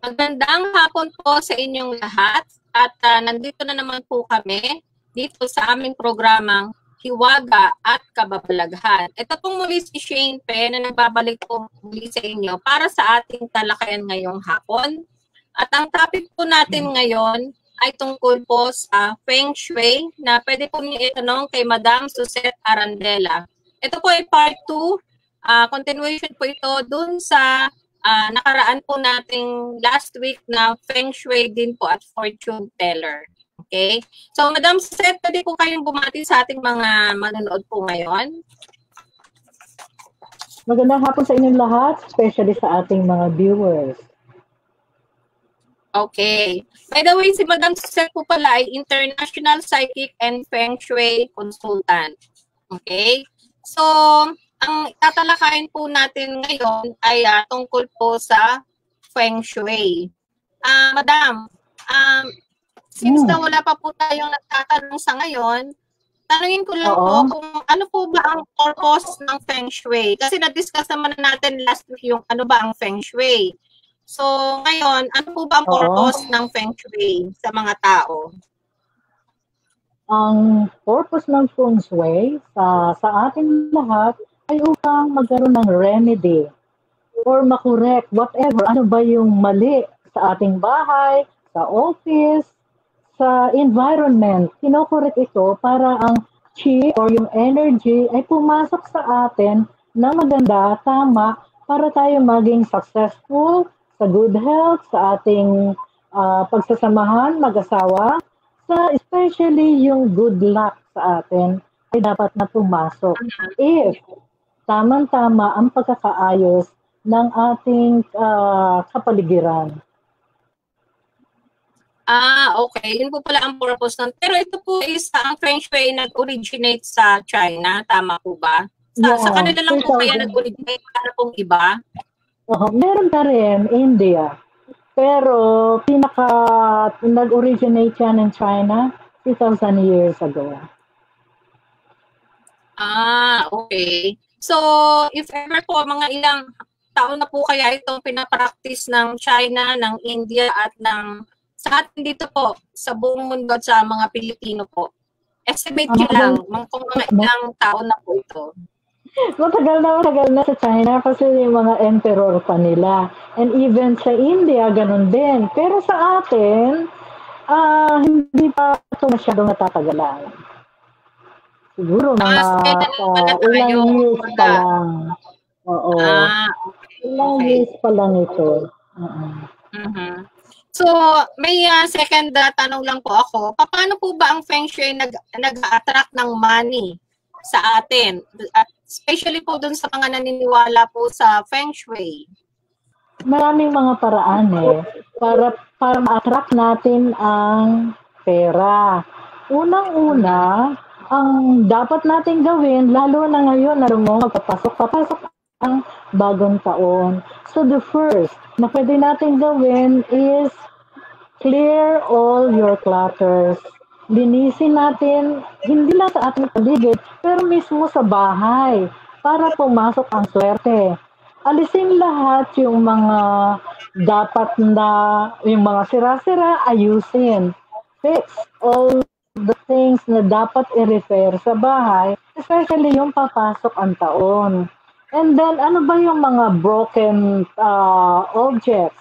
Magandang hapon po sa inyong lahat at nandito na naman po kami dito sa aming programang Hiwaga at Kababalaghan. Ito pong muli si Shane Pe na nagbabalik po muli sa inyo para sa ating talakayan ngayong hapon. At ang topic po natin ngayon ay tungkol po sa Feng Shui na pwede po niyo itanong kay Madam Suzette Arandela. Ito po ay part 2, continuation po ito dun sa nakaraan po nating last week na Feng Shui din po at Fortune Teller. Okay? So, Madam Suzette, pwede po kayong bumati sa ating mga manonood po ngayon. Magandang hapon sa inyong lahat, especially sa ating mga viewers. Okay. By the way, si Madam Suzette po pala ay International Psychic and Feng Shui Consultant. Okay? So, ang tatalakayin po natin ngayon ay tungkol po sa Feng Shui. Madam, since na wala pa po tayong nagtatanong sa ngayon, tanungin ko lang po kung ano po ba ang purpose ng Feng Shui? Kasi na-discuss naman natin last week yung ano ba ang Feng Shui. So, ngayon, ano po ba ang purpose ng Feng Shui sa mga tao? Ang purpose ng Feng Shui sa ating lahat ay upang magkaroon ng remedy or makorek whatever, ano ba yung mali sa ating bahay, sa office, sa environment. Kinokorek ito para ang chi or yung energy ay pumasok sa atin na maganda, tama, para tayo maging successful, sa good health, sa ating pagsasamahan, mag-asawa, especially yung good luck sa atin ay dapat na pumasok. If tamang-tama ang pagkakaayos ng ating kapaligiran. Okay. Yun po pala ang purpose nun. Pero ito po is ang Feng Shui nag-originate sa China. Tama po ba? Sa kanila lang po kaya nag-originate para pong iba? Meron pa rin, India. Pero nag-originate yan in China 2,000 years ago. Okay. So, if ever po, mga ilang taon na po kaya itong pinapractice ng China, ng India, at sa atin dito po, sa buong mundo at sa mga Pilipino po? Estimate nyo lang kung mga ilang taon na po ito. Matagal na sa China kasi yung mga emperor pa nila. And even sa India, ganun din. Pero sa atin, hindi pa ito masyadong natatagalan. Siguro mga ilang years pa lang. Oo. Ilang years pa lang ito. So, may second tanong lang po ako. Paano po ba ang Feng Shui nag-attract ng money sa atin? Especially po dun sa mga naniniwala po sa Feng Shui. Maraming mga paraan para ma-attract natin ang pera. Unang-una, ang dapat natin gawin, lalo na ngayon na papasok ang bagong taon. So the first na pwede natin gawin is clear all your clutters. Linisin natin, hindi lang sa ating paligid, pero mismo sa bahay, para pumasok ang swerte. Alisin lahat yung mga dapat na, yung mga sira-sira, ayusin. Fix all the things na dapat i-repair sa bahay, especially yung papasok ang taon. And then, ano ba yung mga broken objects?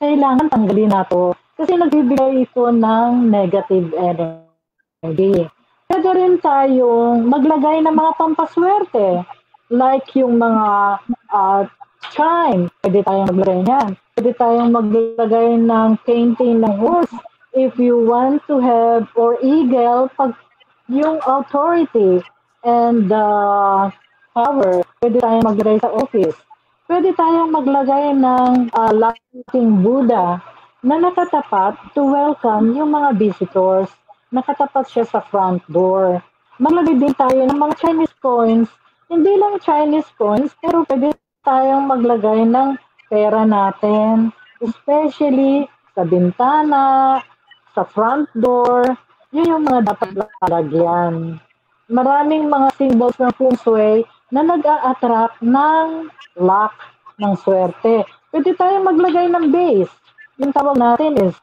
Kailangan tanggalin nato kasi nagbibigay ito ng negative energy. Pwede rin tayong maglagay ng mga pampaswerte, like yung mga chime, pwede tayong maglagay niyan. Pwede tayong maglagay ng painting ng horse. If you want to have, or eagle, pag yung authority and power, pwede tayong maglagay sa office. Pwede tayong maglagay ng laughing Buddha na nakatapat to welcome yung mga visitors. Nakatapat siya sa front door. Maglagay din tayo ng mga Chinese coins. Hindi lang Chinese coins, pero pwede tayong maglagay ng pera natin, especially sa bintana, sa front door, yun yung mga dapat lalagyan. Maraming mga symbols ng Feng Shui na nag-a-attract ng luck, ng swerte. Pwede tayong maglagay ng base. yung tawag natin is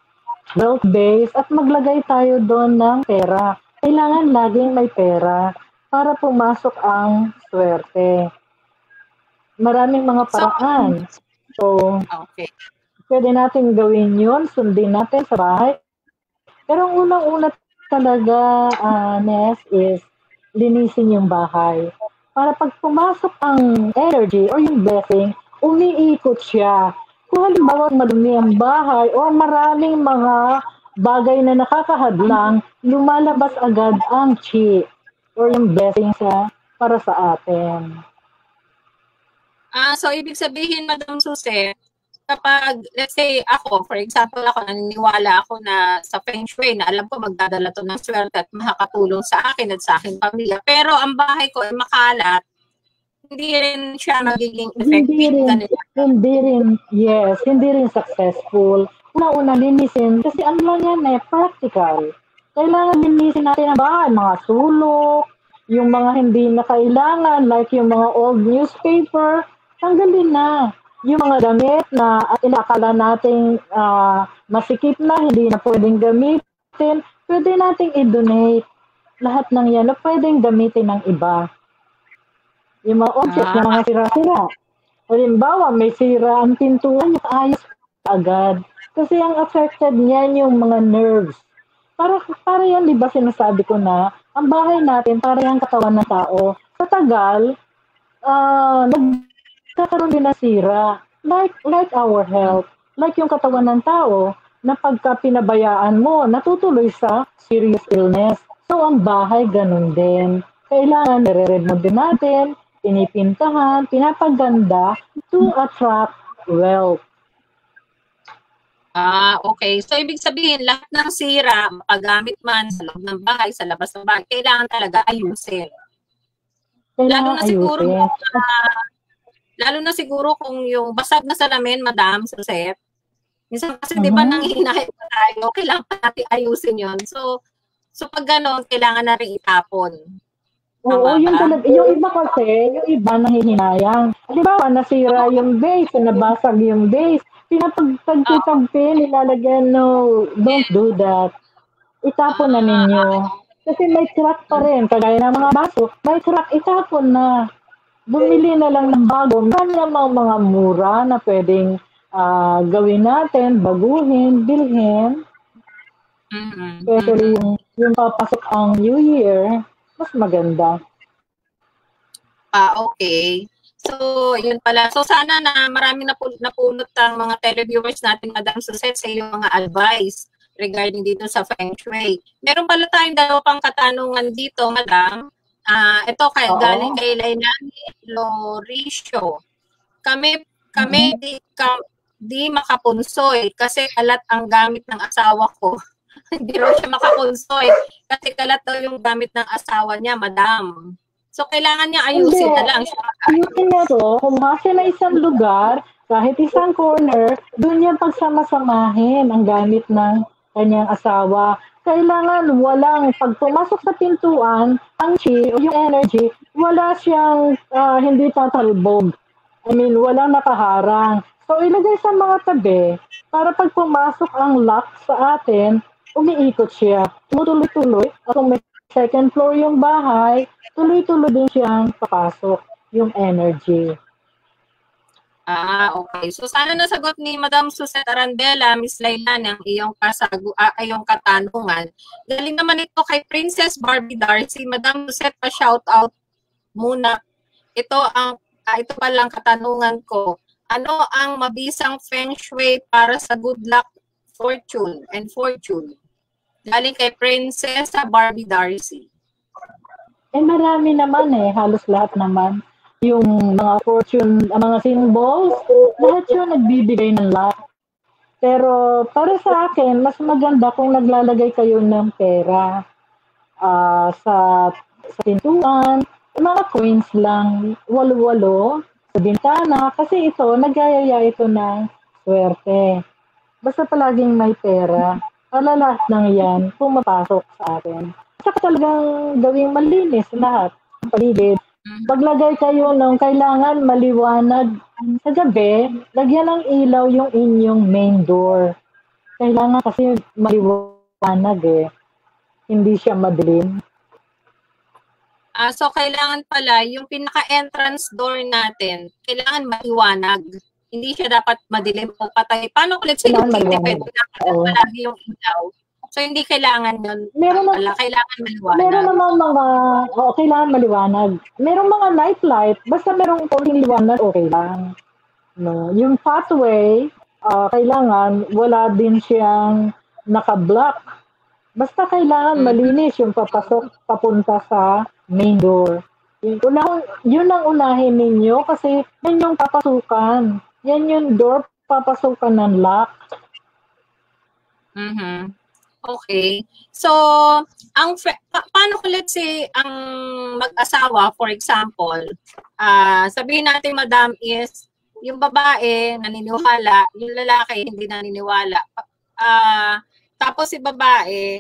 wealth base at maglagay tayo doon ng pera. Kailangan laging may pera para pumasok ang swerte. Maraming mga paraan. So, Okay. pwede natin gawin yun, sundin natin sa bahay. Pero ang unang-una talaga, Nes, is linisin yung bahay. Para pag pumasok ang energy or yung blessing, umiikot siya. Kung halimbawa madumi ang bahay o maraming mga bagay na nakakahadlang, lumalabas agad ang chi or yung blessing para sa atin. So, ibig sabihin, Madam Suse, kapag, let's say, ako, for example, ako, naniniwala ako na sa Feng Shui, na alam ko magdadala to ng swerte at makakatulong sa akin at sa aking pamilya. Pero ang bahay ko ay makalat, hindi rin siya magiging effective. Hindi rin successful. Una-una linisin, kasi ano lang yan practical. Kailangan linisin natin ang bahay, mga sulok, yung mga hindi na kailangan, like yung mga old newspaper, tanggalin na. Yung mga damit na inakala nating masikip na, hindi na pwedeng gamitin, pwede nating i-donate. Lahat ng yan na pwedeng gamitin ng iba. Yung mga objects na mga sira-sira. Halimbawa, may sira ang pintuan, yung ayos agad. Kasi ang affected niyan yung mga nerves. Para yan, di ba sinasabi ko na, ang bahay natin, para yung katawan ng tao, sa tagal, nagkakaroon din ng sira. Like our health. Like yung katawan ng tao, na pagka pinabayaan mo, natutuloy sa serious illness. So, ang bahay, ganun din. Kailangan, nire-remove din natin, pinipintahan, pinapaganda to attract wealth. Okay. So, ibig sabihin, lahat ng sira, mapagamit man sa loob ng bahay, sa labas ng bahay, kailangan talaga ayusin. Lalo na siguro kung yung basag na salamin, Madam Suzette, minsan kasi di ba nanghihinahin pa tayo, kailangan pa natin ayusin yun. So pag gano'n, kailangan na rin itapon. Oo, yung talaga, yung iba kasi, yung iba nanghihinayang. Halimbawa, nasira yung base, nabasag yung base, pinapagtagpi, nilalagyan, no, don't do that. Itapon na ninyo. Kasi may crack pa rin, kagaya ng mga baso, may crack, itapon na. Bumili na lang ng bago. Marami mga mura na pwedeng gawin natin, baguhin, bilhin. Especially yung papasok ang New Year, mas maganda. Okay. So, yun pala. So, sana na marami napulot ang mga televiewers natin, Madam Suzette, sa iyong mga advice regarding dito sa Feng Shui. Meron pala tayong dalawa pang katanungan dito, Madam. Ito galing kay Lainani Loricio. Kami di makapunsoy kasi kalat ang gamit ng asawa ko. Hindi raw siya makapunsoy kasi kalat daw yung gamit ng asawa niya, Madam. So, kailangan niya ayusin na lang siya. Ayusin na to, kung kasi na isang lugar, kahit isang corner, doon niya pagsama-samahin ang gamit ng kanyang asawa. Kailangan pag pumasok sa pintuan, ang chi o yung energy, wala siyang hindi tatalbog. I mean, walang nakaharang. So, ilagay sa mga tabi para pag pumasok ang lock sa atin, umiikot siya. Tumutuloy-tuloy. At kung may second floor yung bahay, tuloy-tuloy din siyang papasok yung energy. Okay. So, sana nasagot ni Madam Suzette Arandela, Miss Layla, ang iyong katanungan. Galing naman ito kay Princess Barbie Darcy. Madam Suzette, pa-shoutout muna. Ito palang katanungan ko. Ano ang mabisang Feng Shui para sa good luck, fortune, and fortune? Galing kay Princess Barbie Darcy. Marami naman halos lahat naman. Yung mga fortune, mga symbols, lahat yun nagbibigay ng luck. Pero para sa akin, mas maganda kung naglalagay kayo ng pera sa pintuan, mga coins lang, walo-walo, sa bintana, kasi ito, nagyayaya ito ng swerte. Basta palaging may pera, lahat ng yan pumapasok sa atin. Saka talagang gawing malinis lahat, ang paligid. Paglagay kayo ng kailangan maliwanag sa gabi, lagyan ng ilaw yung inyong main door. Kailangan kasi maliwanag eh. Hindi siya madilim. So, kailangan pala, yung pinaka-entrance door natin, kailangan maliwanag. Hindi siya dapat madilim o patay. Paano ulit sa Kailangan utility? maliwanag. Pwede dapat Oo. palagi yung ilaw. So, hindi kailangan yun. Meron Kailangan maliwanag. Meron namang mga, kailangan maliwanag. Merong mga night light, basta merong konting liwanag, okay lang. No? Yung pathway, kailangan wala din siyang naka-block. Basta kailangan malinis yung papasok papunta sa main door. Yun ang unahin ninyo kasi yan yung papasukan. Yan yung door papasukan ng lock. Mm-hmm. Okay. So, paano kung let's say, ang mag-asawa, for example, sabihin natin, madam, is yung babae naniniwala, yung lalaki hindi naniniwala. Tapos si babae,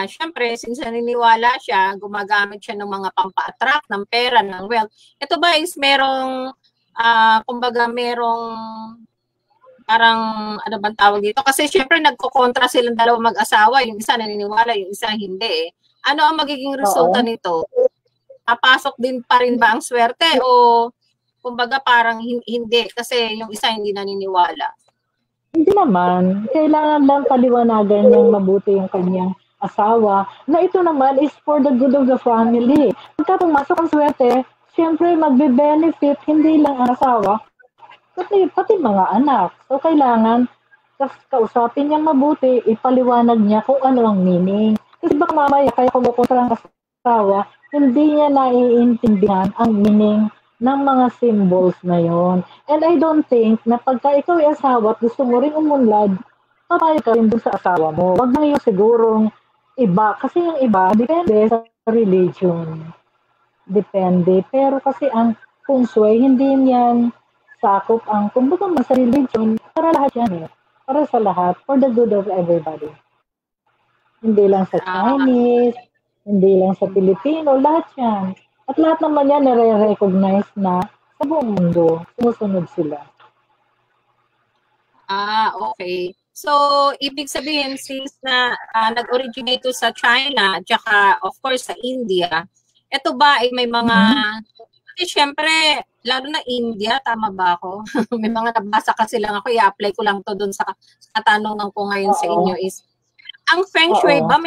syempre, since naniniwala siya, gumagamit siya ng mga pampa-attract, ng pera, ng wealth. Ito ba is merong, kumbaga merong parang, ano bang tawag dito? Kasi syempre nagkokontra silang dalawang mag-asawa, yung isa naniniwala, yung isa hindi eh. Ano ang magiging resulta nito? Papasok din pa rin ba ang swerte o kumbaga parang hindi kasi yung isa hindi naniniwala? Hindi naman. Kailangan lang paliwanagan niyang mabuti yung kanyang asawa na ito naman is for the good of the family. Pagka pumasok ang swerte, syempre magbe-benefit hindi lang ang asawa, pati mga anak. So, kailangan kausapin niyang mabuti, ipaliwanag niya kung ano ang meaning. Kasi baka mamaya, kaya kumukontra ang asawa, hindi niya naiintindihan ang meaning ng mga symbols na yon. And I don't think na pagka ikaw ay asawa at gusto mo rin umunlad, papayag ka rin dun sa asawa mo. Wag na yung sigurong iba. Kasi yung iba, depende sa religion. Depende. Pero kasi ang feng shui, hindi yan sakop ang, kumbaga sa religion, para lahat yan eh. Para sa lahat, for the good of everybody. Hindi lang sa Chinese, hindi lang sa Pilipino, lahat yan. At lahat naman yan nare-recognize na sa buong mundo. Sumusunod sila. Okay. So, ibig sabihin, since na nag-originate to sa China, at saka of course sa India, ito ba ay may mga, kasi syempre, lalo na India, tama ba ako? May mga nabasa kasi lang ako, i-apply ko lang to dun sa katanungan ko ngayon sa inyo is, ang Feng Shui ba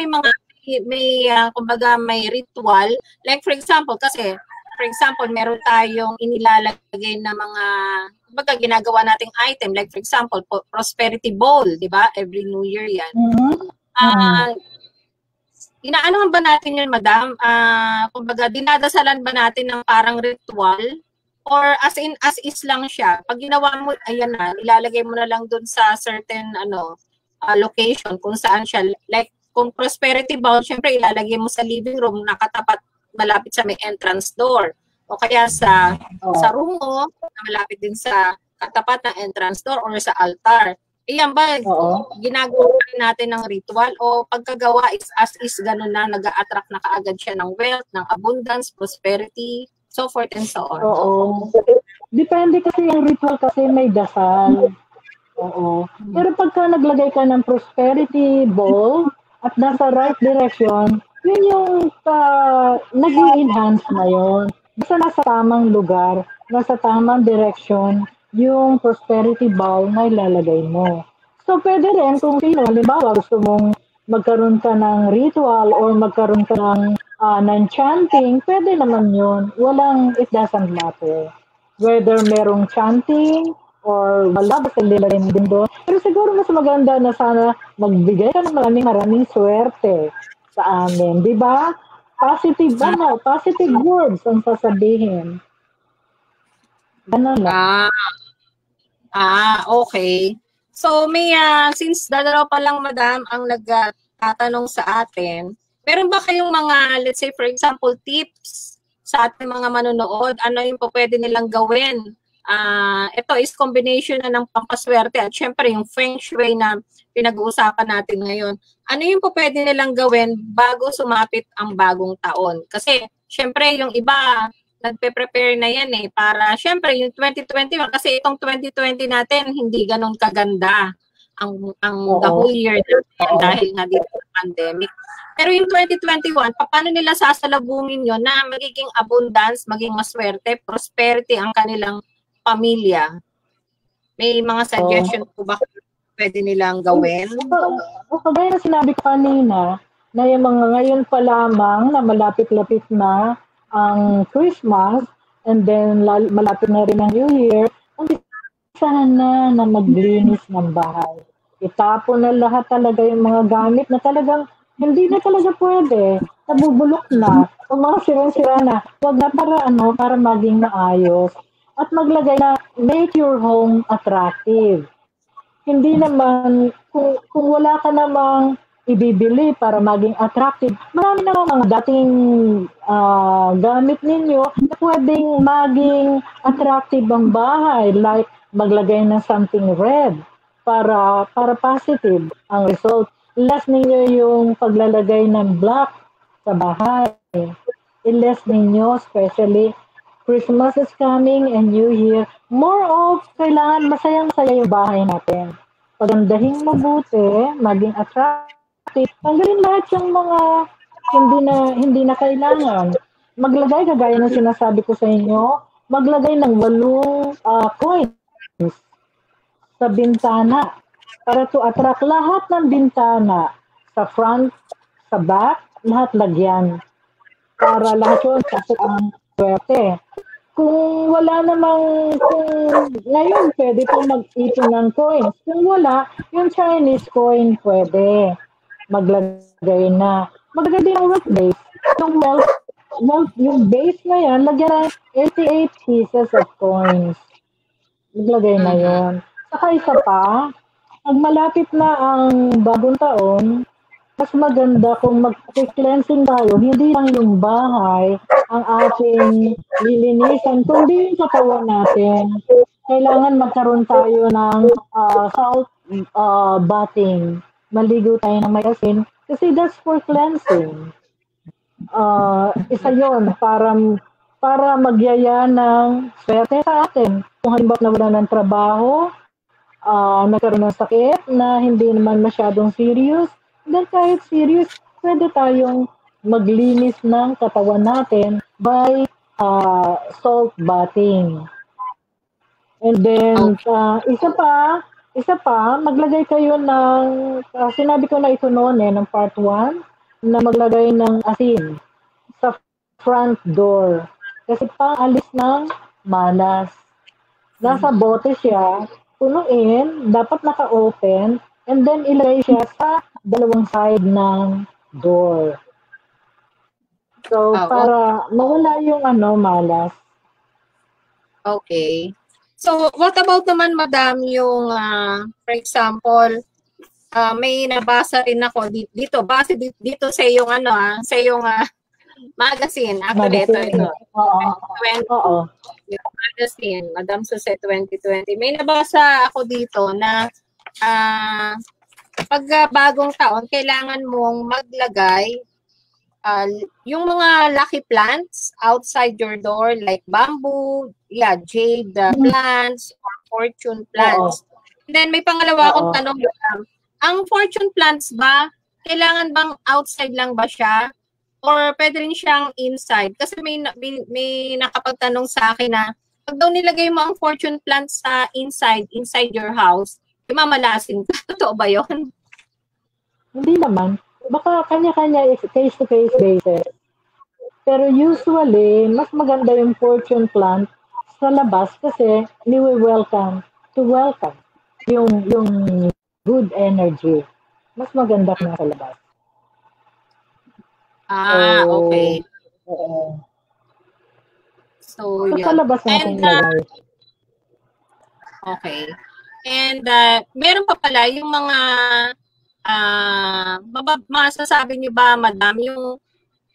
kumbaga may ritual? Like for example, meron tayong inilalagay na mga, kumbaga ginagawa nating item, like for example, prosperity bowl, di ba? Every New Year yan. Inaanohan ba natin yun, madam? Kumbaga, dinadasalan ba natin ng parang ritual? Or as is lang siya? Pag ginawa mo, ayan na, ilalagay mo na lang dun sa certain location kung saan siya. Like, kung prosperity bowl, syempre ilalagay mo sa living room, nakatapat, malapit sa may entrance door. O kaya sa room mo, malapit din sa katapat ng entrance door or sa altar. Iyan ba, ginagawa natin ng ritual o pagkagawa is as is, ganun na, nag-a-attract na kaagad siya ng wealth, ng abundance, prosperity, so forth and so on. Oo. Depende kasi yung ritual kasi may dasal. Oo. Pero pagka naglagay ka ng prosperity bowl at nasa right direction, yun yung nag-i-enhance na yun. Basta nasa tamang lugar, nasa tamang direction, yung prosperity bowl na ilalagay mo. So, pwede rin kung sino, halimbawa, gusto mong magkaroon ka ng ritual or magkaroon ka ng chanting, pwede naman yun. It doesn't matter. Whether merong chanting or wala, basta ilalagay mo din doon. Pero siguro mas maganda na sana magbigay ka ng maraming swerte sa amin. Di ba? Positive words ang sasabihin. Ganun lang. Okay. So, may, since dadalaw pa lang, madam, ang nagtatanong sa atin, meron ba kayong mga, let's say, for example, tips sa ating mga manonood? Ano yung pwede nilang gawin? Ito is combination na ng pampaswerte at syempre yung Feng Shui na pinag-uusapan natin ngayon. Ano yung pwede nilang gawin bago sumapit ang bagong taon? Kasi, syempre, yung iba, nagpe-prepare na yan para syempre yung 2021 kasi itong 2020 natin hindi ganun kaganda. the whole year dahil nga dito sa pandemic. Pero yung 2021, paano nila sasalubungin yun na magiging abundance, maging maswerte, prosperity ang kanilang pamilya? May mga suggestion po ba pwede nilang gawin? Kagaya na sinabi ko kanina, na yung mga ngayon pa lamang na malapit-lapit na ang Christmas and then malapit na rin ang New Year, umpisahan na maglinis ng bahay. Itapon na lahat talaga yung mga gamit na talagang hindi na talaga pwede. Nabubulok na. Kung mga sira-sira na, huwag na para maging maayos. At maglagay na make your home attractive. Hindi naman, kung wala ka namang ibibili para maging attractive, marami naman mga dating gamit ninyo na pwedeng maging attractive ang bahay. Like, maglagay ng something red para positive ang result. Less ninyo yung paglalagay ng black sa bahay. Less ninyo, especially Christmas is coming and New Year. More of, kailangan masayang-saya yung bahay natin. Pagandahin mabuti, maging attractive. Tanggalin lahat yung mga hindi na kailangan. Maglagay, kagaya ng sinasabi ko sa inyo, maglagay ng 8 coins sa bintana para to attract lahat ng bintana sa front, sa back, lahat lagyan. Para lahat yun kasi ang swerte. Kung wala namang, ngayon pwede pong mag-ipon ng coins. Kung wala, yung Chinese coin pwede. Maglagay na. Maglagay din ang wealth base. Yung base na yan, lagyan ng 88 pieces of coins. Maglagay na yun. Saka isa pa, pag malapit na ang bagong taon, mas maganda kung mag-cleansing tayo, hindi lang yung bahay ang ating lilinisan, kundi yung katawan natin. Kailangan magkaroon tayo ng salt bathing. Maligo tayo ng may asin kasi that's for cleansing. Isa yon para magyaya ng swerte sa atin. Kung halimbawa nawala ng trabaho, nagkaroon ng sakit na hindi naman masyadong serious, then kahit serious, pwede tayong maglinis ng katawan natin by salt bathing. And then, isa pa, maglagay kayo ng, sinabi ko na ito noon ng part 1, na maglagay ng asin sa front door. Kasi pang-alis ng malas. Nasa bote siya, punuin, dapat naka-open, and then ilagay siya sa dalawang side ng door. So, para mawala yung malas. Okay. So, what about naman, Madam, yung, for example, may nabasa rin ako dito, base dito sa yung sa yung magazine. Actually, ito. Oo. Magazine, Madam Suse 2020. May nabasa ako dito na pag bagong taon, kailangan mong maglagay yung mga lucky plants outside your door, like bamboo, jade plants, or fortune plants. And then may pangalawa akong tanong, ang fortune plants ba, kailangan bang outside lang ba siya? Or pwede rin siyang inside? Kasi may nakapagtanong sa akin na, pag daw nilagay mo ang fortune plants sa inside your house, mamalasin ka. Totoo ba yun? Hindi naman. Baka kanya-kanya case-to-case basis. Pero usually, mas maganda yung fortune plant sa labas kasi welcome yung good energy. Mas maganda na sa labas. Okay. So, sa labas natin lagay. Okay. And meron pa pala yung mga masasabi niyo ba, Madam, yung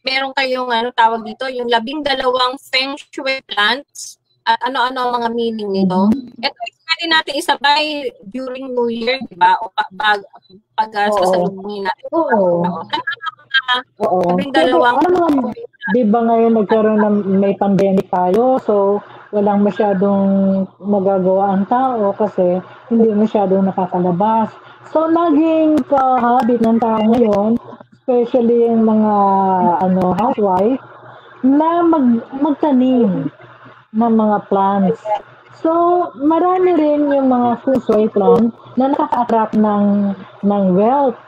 meron kayong tawag dito, yung 12 feng shui plants at ano-ano ang mga meaning nito. Ito, pwede natin isabay during New Year, di ba? O pag sasalubungin natin. Oo. 12 di ba ngayon nagkaroon ng may pandemic tayo, so walang masyadong magagawa ang tao kasi hindi masyadong nakakalabas. So, naging habit ng tao ngayon, especially yung mga housewife, na magtanim ng mga plants. So, marami rin yung mga feng shui plants na nakaka-attract ng wealth.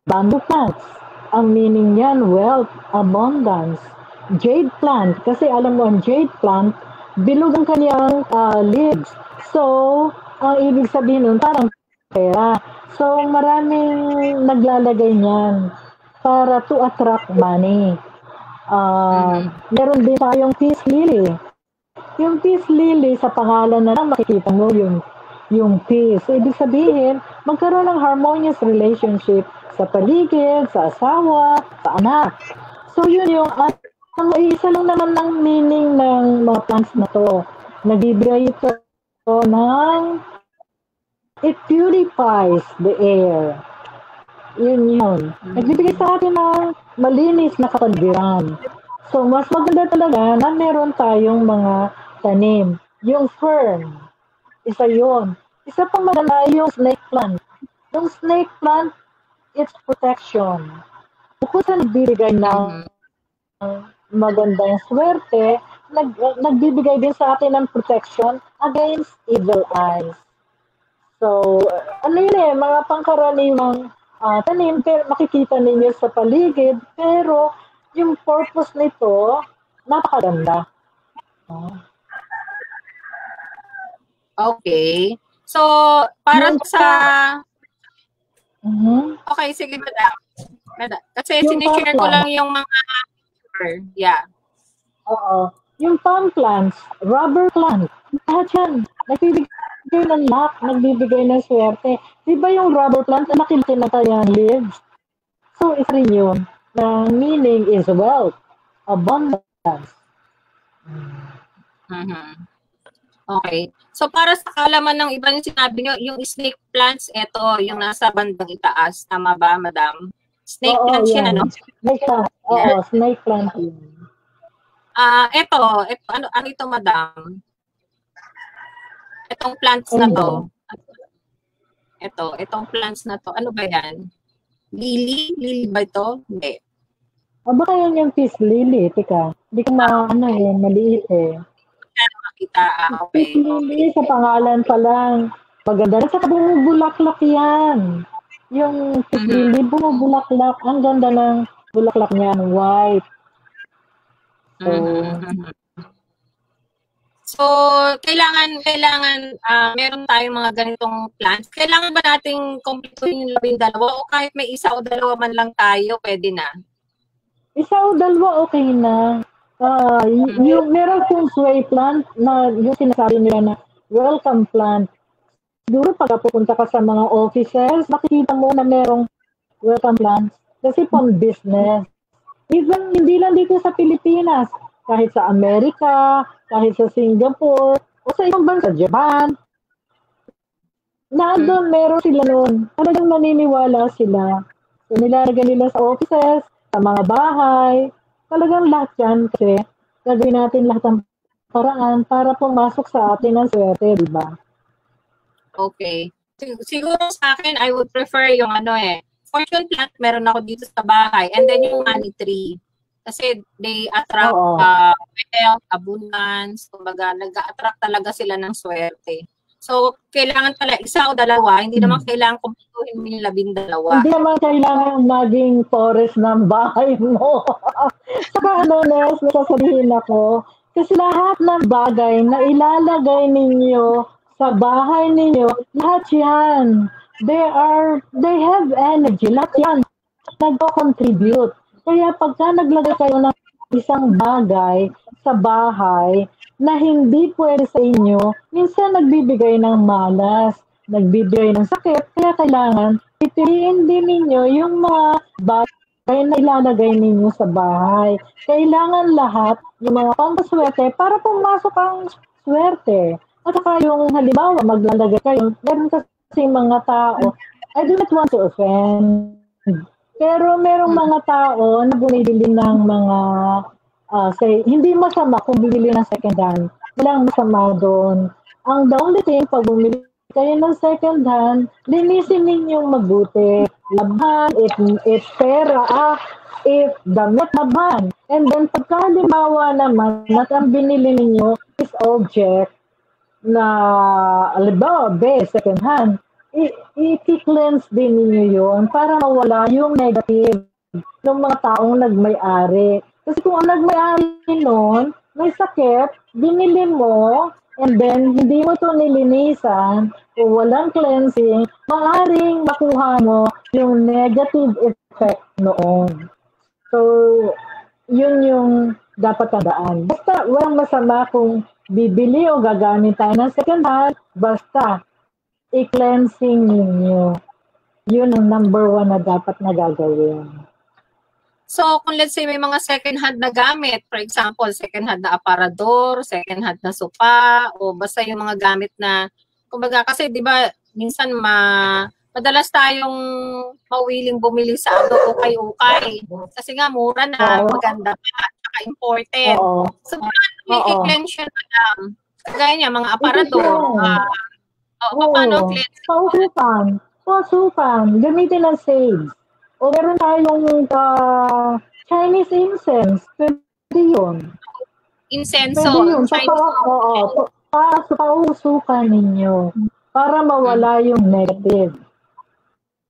Bamboo plants. Ang meaning niyan, wealth, abundance. Jade plant, kasi alam mo ang jade plant, bilog ang kanyang leaves. So, ang ibig sabihin nun, parang pera. So, maraming naglalagay niyan para to attract money. Meron din tayong peace lily. Yung peace lily, sa pangalan na lang makikita mo yung peace. So, ibig sabihin, magkaroon ng harmonious relationship sa paligid, sa asawa, sa anak. So, yun yung isa lang naman ng meaning ng mga plants na to. Nagbibigay ito ng it purifies the air. Yun. Nagbibigay sa atin ng malinis na kapaligiran. So, mas maganda talaga na meron tayong mga tanim. Yung fern, isa yun. Isa pang maganda yung snake plant. Yung snake plant, it's protection. Bukod sa nagbibigay ng magandang swerte, nagbibigay din sa atin ng protection against evil eyes. So, mga pangkaraniwang tanim, pero makikita ninyo sa paligid, pero yung purpose nito, napakaganda. Okay. So, para sa... Okay, sige, madam. Kasi sinishare ko lang yung mga... Yeah. Oo. Yung palm plants, rubber plant, lahat yan. Nagbibigay ng luck, nagbibigay ng swerte. Di ba yung rubber plant, nakiliti na tayo ang leaves? So, isa rin yun. The meaning is wealth, abundance. Okay. So, para sa kalaman ng iba yung sinabi nyo, yung snake plants, ito, yung nasa bandang itaas. Tama ba, madam? Snake plants yan, ano? Snake plant yun. Ito, ano ito, madam? Itong plants na to. Itong plants na to. Ano ba yan? Lily? Lily ba ito? Hindi. Baka yan yung peace lily. Teka, hindi ko maliit eh. Makita. Okay. Peace lily, sa pangalan pa lang. Maganda. Sa bumubulaklak yan. Yung peace lily, bumubulaklak. Ang ganda ng bulaklak niyan, white. So, kailangan meron tayong mga ganitong plants. Kailangan ba nating kumpletuhin yung 12 o kahit may isa o dalawa man lang tayo, pwede na? Isa o dalawa, okay na. Yung meron feng shui plant na yung sinasabi nila na welcome plant. Siguro pag pupunta ka sa mga offices, makikita mo na merong welcome plants. Kasi pang business. Even hindi lang dito sa Pilipinas, kahit sa Amerika, kahit sa Singapore, o sa ibang bansa, Japan, doon meron sila noon. Talagang naniniwala sila. So, nilalagay nila sa offices, sa mga bahay, talagang lahat yan kasi gagawin natin lahat ng paraan para pumasok sa atin ang swerte, di ba? Okay. Siguro sa akin, I would prefer yung fortune plant meron ako dito sa bahay. And then yung money tree. Kasi they attract wealth, abundance. Kumbaga, nag-attract talaga sila ng swerte. So, kailangan pala isa o dalawa. Hindi naman kailangan kumpletuhin mo yung 12. Hindi naman kailangan maging forest ng bahay mo. Saka Nes, nasasabihin ako, kasi lahat ng bagay na ilalagay ninyo sa bahay ninyo, lahat yan. They have energy. Lahat yan nag-contribute. Kaya pagka naglagay kayo ng isang bagay sa bahay na hindi pwede sa inyo, minsan nagbibigay ng malas, nagbibigay ng sakit, kaya kailangan pipiliin din ninyo yung mga bagay na ilalagay ninyo sa bahay. Kailangan lahat yung mga pampaswerte para pumasok ang swerte. At saka yung halimbawa, maglalagay kayo, meron kasi mga tao, I do not want to offend, pero merong mga tao na bumibili ng mga, hindi masama kung bibili ng second hand. walang masama doon. Ang the only thing, pag bumili kayo ng second hand, linisin ninyong mabuti. Labhan, if pera, if damit, labhan. And then, pagkalimbawa naman, at ang binili ninyo is object na, alibawa, second hand, i-cleanse din ninyo yun para mawala yung negative ng mga taong nagmay-ari. Kasi kung ang nagmay-ari nun, may sakit, binili mo, and then hindi mo ito nilinisan o walang cleansing, maaaring makuha mo yung negative effect noon. So, yun yung dapat tandaan. Basta walang masama kung bibili o gagamit tayo ng second hand, basta i-cleansing ninyo. Yun ang number 1 na dapat na gagawin. So, kung let's say may mga second-hand na gamit, for example, second-hand na aparador, second-hand na sopa, o basta yung mga gamit na, kumbaga, kasi di ba minsan madalas tayong mawiling bumili sa ukay-ukay. Kasi nga, mura na, maganda pa, saka imported. So, paano may i-cleanse yun, madam? Kagaya niya, mga aparador. Paano cleanse? Pausupan. Gamitin ang sage. O meron tayong Chinese incense. Pwede yun. Incenso. Pwede yun. Pausukan ninyo para mawala yung negative.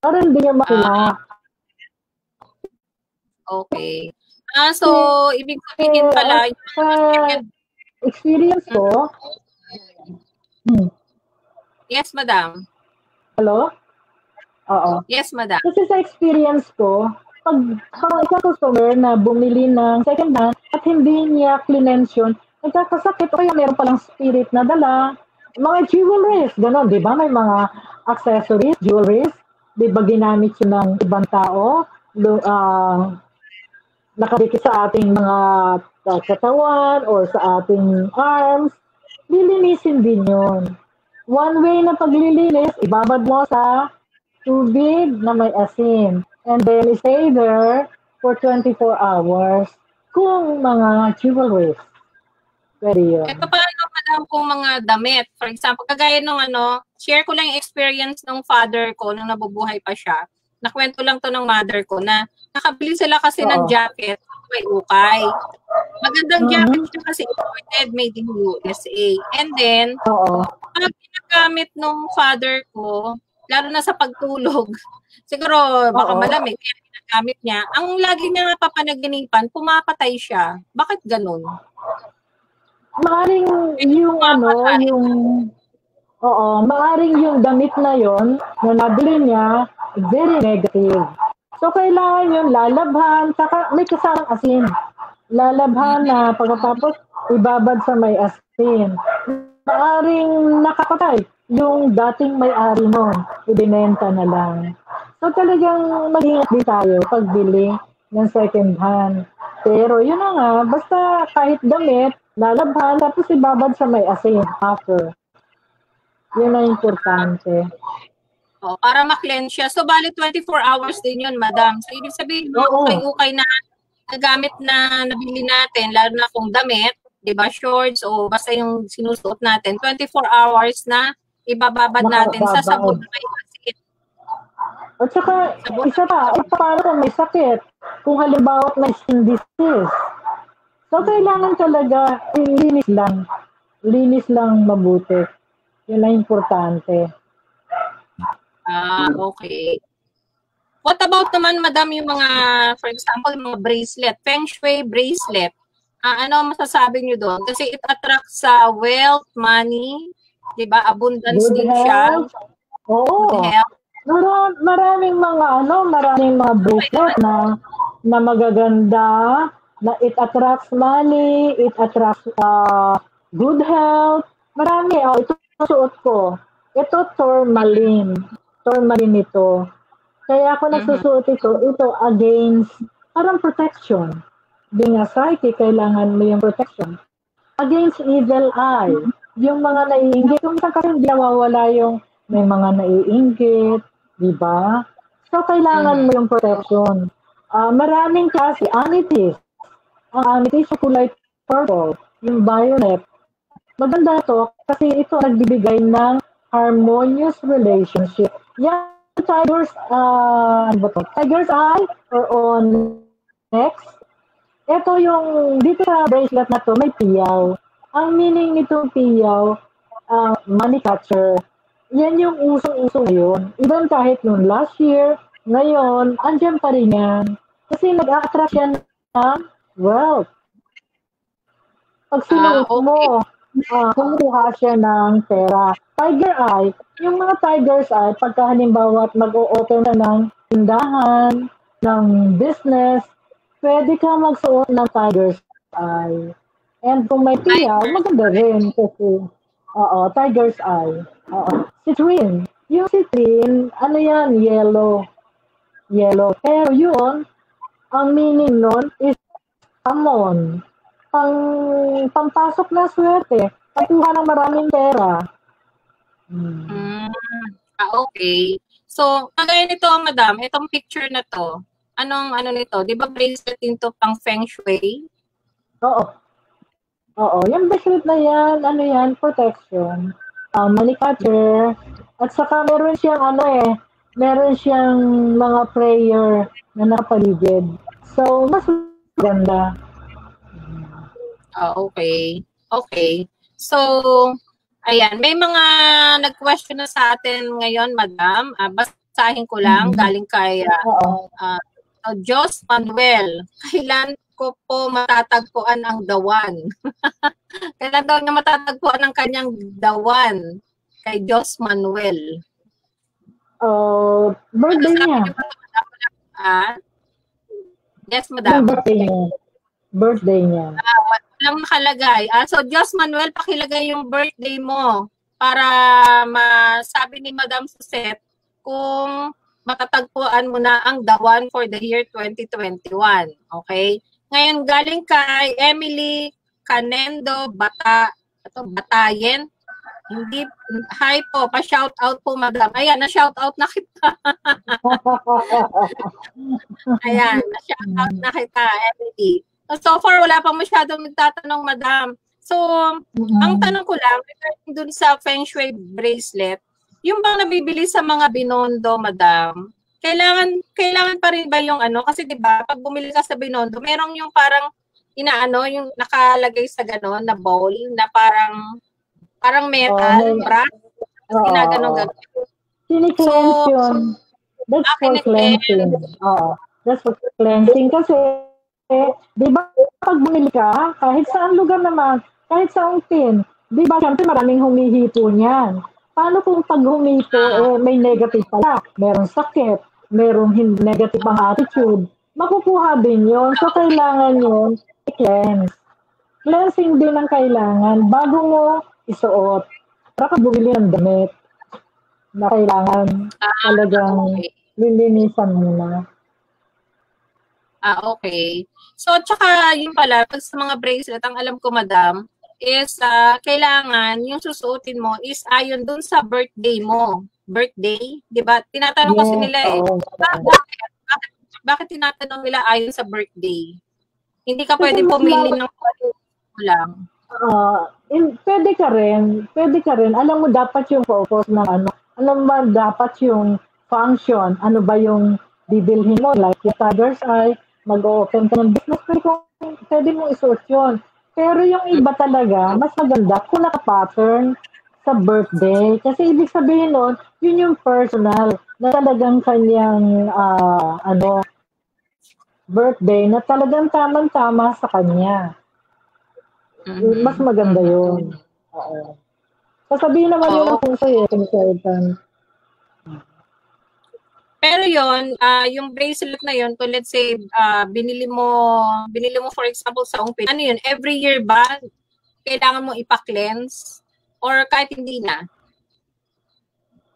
Para hindi nyo makila. Okay. So, ibig sabihin pala, experience ko. Yes, madam. Hello? Oo. Yes, madam. Kasi sa experience ko, pag isang customer na bumili ng second hand at hindi niya cleanse yun, nagkakasakit o kaya meron palang spirit na dala. Mga jewelries, gano'n, di ba? May mga accessories, jewelries, di ba ginamit yun ng ibang tao, nakadikit sa ating mga katawan or sa ating arms, lilinisin din yun. One way na paglilinis, ibabad mo sa tubig na may asin. And then, stay there for 24 hours kung mga jewelries. Pwede yun. Ito paano, madam, kung mga damit? For example, kagaya nung share ko lang yung experience ng father ko nung nabubuhay pa siya. Nakwento lang to ng mother ko na nakabili sila kasi ng jacket may ukay. Magandang jacket siya kasi imported, made in USA. And then, pag ginagamit nung father ko, lalo na sa pagtulog, siguro baka malamig, kaya ginagamit niya, ang lagi niya napapanaginipan, pumapatay siya. Bakit ganun? Maaring maaring yung damit na yon na nabili niya, very negative. So, kailangan yun lalabhan, saka may kasamang asin. Lalabhan na pagkatapos ibabad sa may asin. Maaring nakapatay yung dating may-ari mo, ibinenta na lang. So, talagang mag-ingat din tayo pagbili ng second hand. Pero, yun na nga, basta kahit damit, lalabhan, tapos ibabad sa may asin after. Yun ang importante. Para ma-cleanse siya. So, bali 24 hours din yun, madam. So, ibig sabihin, mga ukay-ukay na gamit na nabili natin, lalo na kung damit, di ba, shorts, o basta yung sinusuot natin, 24 hours na ibababad natin sa sabon na may asin. At saka, isa pa, paano kung may sakit? Kung halimbawa may skin disease. So, kailangan talaga, linis lang. Linis lang mabuti. Yun ang importante. Okay. What about naman, madam, yung mga, for example, mga bracelet, feng shui bracelet? Ano masasabi nyo doon? Kasi it attracts sa wealth, money, di ba? Abundance din siya. Oo. Maraming mga bracelet na magaganda, na it attracts money, it attracts good health. Marami. Ito suot ko. Ito tourmaline. Tourmaline ito. Kaya ako nagsusuot ito against parang protection. Being a psychic, kailangan mo yung protection. Against evil eye. Yung mga naiinggit, kung saan kasi hindi nawawala yung may mga naiinggit, di ba? So, kailangan mo yung protection. Maraming kasi amethyst. Ang amethyst sa kulay purple, yung violet. Maganda to kasi ito nagbibigay ng harmonious relationship. Yan, ano ba to? Tiger's eye or on next. Ito yung, dito sa bracelet na to, may piyaw. Ang meaning nitong piyaw, money catcher. Yan yung usong-uso ngayon. Even kahit noon last year, ngayon, andyan pa rin yan. Kasi nag-attract yan ng wealth. Pag sinuot mo, kumukuha siya ng pera. Tiger eye, yung mga tiger's eye, pagka halimbawa mag-o-open ka ng tindahan, ng business, pwede ka magsuot ng tiger's eye. And kung may piyaw, maganda rin kasi, tiger's eye. Citrine. Yung citrine, ano yan? Yellow. Pero yun, ang meaning nun is common. Pampasok na swerte. Pagkuha ng maraming pera. Okay. So, kagaya nito, madam, itong picture na to, anong ano nito? Di ba bracelet into pang feng shui? Oo. Yung bracelet na yan, ano yan, protection. Money catcher. At saka meron siyang mga prayer na nakapaligid. So, mas maganda. Okay. So, ayan, may mga nag-question na sa atin ngayon, madam. Basahin ko lang, galing kay Diyos Manuel. Kailan ko po matatagpuan ang dawan? Kailan daw niya matatagpuan ang kanyang dawan? Kay Diyos Manuel. Birthday niya. Yes, madam. Birthday niya. Walang nakalagay. So, Diyos Manuel, pakilagay yung birthday mo para masabi ni Madam Suzette kung matatagpuan mo na ang dawan for the year 2021. Okay? Ngayon, galing kay Emily Canendo Batayen. Hindi, hi po, pa-shout out po, madam. Ayan, na-shout out na kita. Ayan, na-shout out na kita, Emily. So far, wala pa masyadong nagtatanong, madam. So, ang tanong ko lang, regarding dun sa Feng Shui bracelet, yung bang nabibili sa mga Binondo, madam, kailangan pa rin ba yung ano? Kasi diba, pag bumili ka sa Binondo, merong yung parang yung nakalagay sa gano'n na bowl na parang metal, brass. Ginaganon. Kini-cleanse yun. That's for cleansing. That's for cleansing kasi di ba pag bumili ka, kahit saan lugar naman, kahit sa pin, di ba syempre maraming humihito niyan. Paano kung pag humito, may negative pala, merong sakit, merong negative ang attitude, makukuha din yun. So kailangan yun i-cleanse. Cleansing din ang kailangan bago mo isuot. Para ka bumili ng damit na kailangan talagang lilinisan muna. Okay. So, tsaka yung pala, pag sa mga bracelet, ang alam ko, madam, is kailangan yung susuotin mo is ayon dun sa birthday mo. Birthday? Diba? Tinatanong kasi nila bakit tinatanong nila ayon sa birthday? Hindi ka pwede pumili ng lang. Pwede ka rin. Alam mo, dapat yung focus ng ano. Alam mo, dapat yung function. Ano ba yung bibilhin mo? Like yung Tiger's Eye, mag-open ka ng business, pwede mo isuot yun. Pero yung iba talaga, mas maganda kung naka-pattern sa birthday. Kasi ibig sabihin nun, yun yung personal na talagang kanyang birthday na talagang tamang-tama sa kanya. Mas maganda yun. Sasabihin naman yun kung sa'yo, consultant. Pero yon, yung bracelet na yon, to let's say binili mo for example sa ungpin. Ano yun? Every year ba kailangan mo ipa-cleanse or kahit hindi na?